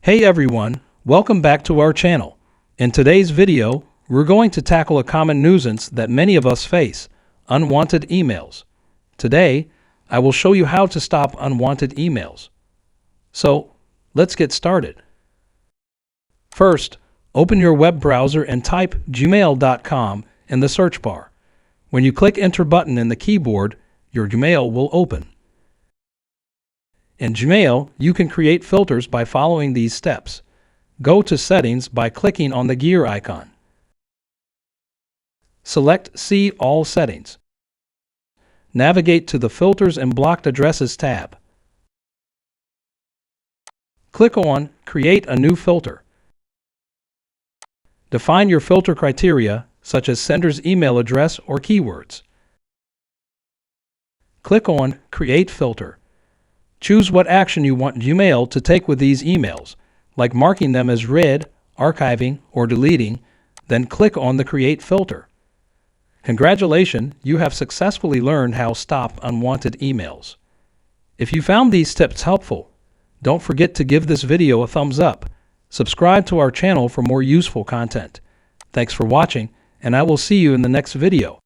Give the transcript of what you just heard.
Hey everyone, welcome back to our channel. In today's video, we're going to tackle a common nuisance that many of us face, unwanted emails. Today, I will show you how to stop unwanted emails. So, let's get started. First, open your web browser and type gmail.com in the search bar. When you click Enter button in the keyboard, your Gmail will open. In Gmail, you can create filters by following these steps. Go to Settings by clicking on the gear icon. Select See All Settings. Navigate to the Filters and Blocked Addresses tab. Click on Create a new filter. Define your filter criteria, such as sender's email address or keywords. Click on Create Filter. Choose what action you want Gmail to take with these emails, like marking them as read, archiving, or deleting, then click on the Create Filter. Congratulations, you have successfully learned how to stop unwanted emails. If you found these tips helpful, don't forget to give this video a thumbs up. Subscribe to our channel for more useful content. Thanks for watching, and I will see you in the next video.